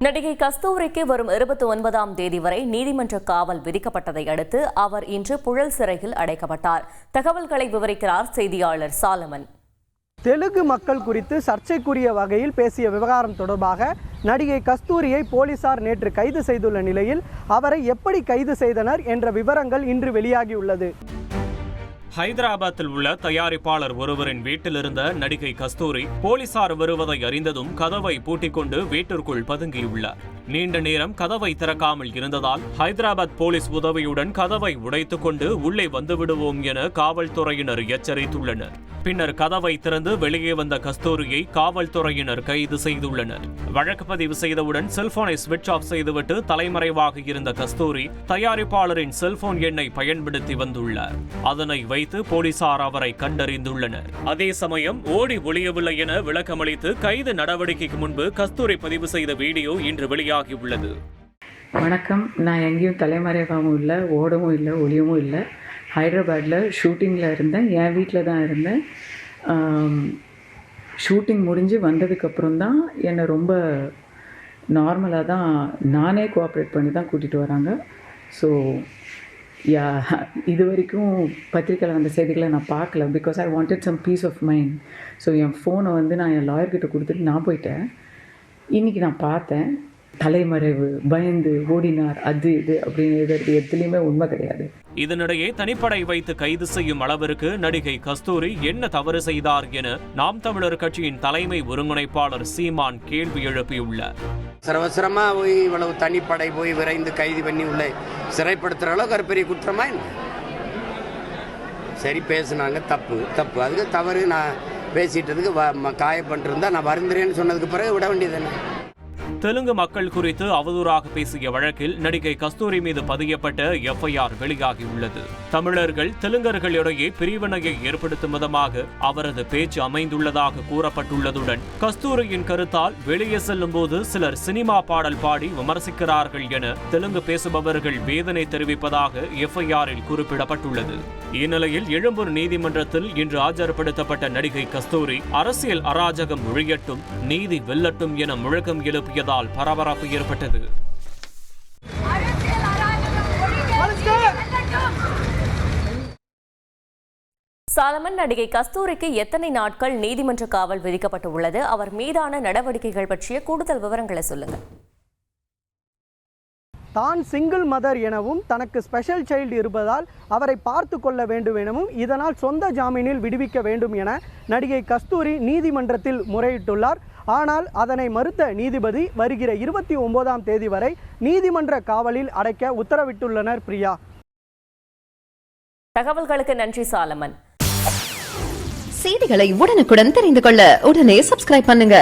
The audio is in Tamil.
நடிகை கஸ்தூரிக்கு வரும் 29ஆம் தேதி வரை நீதிமன்ற காவல் விதிக்கப்பட்டதை அடுத்து அவர் இன்று புழல் சிறையில் அடைக்கப்பட்டார். தகவல்களை விவரிக்கிறார் செய்தியாளர் சாலமன். தெலுங்கு மக்கள் குறித்து சர்ச்சைக்குரிய வகையில் பேசிய விவகாரம் தொடர்பாக நடிகை கஸ்தூரியை போலீசார் நேற்று கைது செய்துள்ள நிலையில் அவரை எப்படி கைது செய்தனர் என்ற விவரங்கள் இன்று வெளியாகியுள்ளது. ஹைதராபாத்தில் உள்ள தயாரிப்பாளர் ஒருவரின் வீட்டில் இருந்த நடிகை கஸ்தூரி போலீசார் வருவதை அறிந்ததும் கதவை பூட்டிக்கொண்டு வீட்டிற்குள் பதுங்கியுள்ளார். நீண்ட நேரம் கதவை திறக்காமல் இருந்ததால் ஹைதராபாத் போலீஸ் உதவியுடன் கதவை உடைத்துக் கொண்டு உள்ளே வந்துவிடுவோம் என காவல்துறையினர் எச்சரித்துள்ளனர். பின்னர் கதவை திறந்து வெளியே வந்த கஸ்தூரியை காவல்துறையினர் கைது செய்துள்ளனர். வழக்கு பதிவு செய்தவுடன் செல்போனை சுவிட்ச் ஆஃப் செய்துவிட்டு தலைமறைவாக இருந்த கஸ்தூரி தயாரிப்பாளரின் செல்போன் எண்ணை பயன்படுத்தி வந்துள்ளார். அதனை வைத்து போலீசார் அவரை கண்டறிந்துள்ளனர். அதே சமயம் ஓடி ஒளியவில்லை என விளக்கமளித்து கைது நடவடிக்கைக்கு முன்பு கஸ்தூரி பதிவு செய்த வீடியோ இன்று வெளியாகியுள்ளது. வணக்கம், நான் எங்கேயும் தலைமறைவாகவும் இல்லை, ஓடவும் இல்லை, ஒளியவும் இல்லை. ஹைதராபாத்தில் ஷூட்டிங்கில் இருந்தேன். என் வீட்டில் தான் இருந்தேன். ஷூட்டிங் முடிஞ்சு வந்ததுக்கப்புறம் தான் என்னை ரொம்ப நார்மலாக தான் நானே கோஆப்ரேட் பண்ணி தான் கூட்டிகிட்டு வராங்க. ஸோ இது வரைக்கும் பத்திரிக்கையில் வந்த செய்திகளை நான் பார்க்கல. Because I wanted some peace of mind. So என் ஃபோனை நான் என் லாயர்கிட்ட கொடுத்துட்டு நான் போயிட்டேன். இன்றைக்கி நான் பார்த்தேன், தலைமறைவு, பயந்து ஓடினார், அது இது அப்படின்னு எதுலையுமே உண்மை கிடையாது. இதனிடையே தனிப்படை வைத்து கைது செய்யும் அளவிற்கு நடிகை கஸ்தூரி என்ன தவறு செய்தார் என நாம் தமிழர் கட்சியின் தலைமை ஒருங்கிணைப்பாளர் சீமான் கேள்வி எழுப்பியுள்ளார். சரவசரமா போய் இவ்வளவு தனிப்படை போய் விரைந்து கைது பண்ணி உள்ள சிறைப்படுத்துற அளவுக்கு பெரிய குற்றமா? சரி, பேசுனாங்க, தப்பு. அதுக்கு தவறு. நான் பேசிட்டதுக்கு காயப்பட்டிருந்தா நான் வருந்துறேன்னு சொன்னதுக்கு பிறகு விட வேண்டியது என்ன? தெலுங்கு மக்கள் குறித்து அவதூறாக பேசிய வழக்கில் நடிகை கஸ்தூரி மீது பதியப்பட்ட எஃப்ஐஆர் வெளியாகியுள்ளது. தமிழர்கள் தெலுங்கர்களிடையே பிரிவினையை ஏற்படுத்தும் விதமாக அவரது பேச்சு அமைந்துள்ளதாக கூறப்பட்டுள்ளதுடன் கஸ்தூரியின் கருத்தால் வெளியே செல்லும் போது சிலர் சினிமா பாடல் பாடி விமர்சிக்கிறார்கள் என தெலுங்கு பேசுபவர்கள் வேதனை தெரிவிப்பதாக எஃப்ஐஆரில் குறிப்பிடப்பட்டுள்ளது. இந்நிலையில் எழும்பூர் நீதிமன்றத்தில் இன்று ஆஜர்படுத்தப்பட்ட நடிகை கஸ்தூரி அரசியல் அராஜகம் ஒழியட்டும், நீதி வெல்லட்டும் என முழக்கம் எழுப்பியதால் பரபரப்பு ஏற்பட்டது. சாலமன், நடிகை கஸ்தூரிக்கு எத்தனை நாட்கள் நீதிமன்ற காவல் விதிக்கப்பட்டுள்ளது? அவர் மீதான நடவடிக்கைகள் பற்றிய கூடுதல் விவரங்களை சொல்லுங்கள். தான் சிங்கிள் மதர் எனவும் தனக்கு ஸ்பெஷல் சைல்டு இருப்பதால் அவரை பார்த்து கொள்ள வேண்டும் எனவும் இதனால் சொந்த ஜாமீனில் விடுவிக்க வேண்டும் என நடிகை கஸ்தூரி நீதிமன்றத்தில் முறையிட்டுள்ளார். ஆனால் அதனை மறுத்த நீதிபதி வருகிற 29ஆம் தேதி வரை நீதிமன்ற காவலில் அடைக்க உத்தரவிட்டுள்ளனர். பிரியா, தகவல்களுக்கு நன்றி சாலமன். செய்திகளை உடனுக்குடன் தெரிந்து கொள்ள உடனே சப்ஸ்கிரைப் பண்ணுங்க.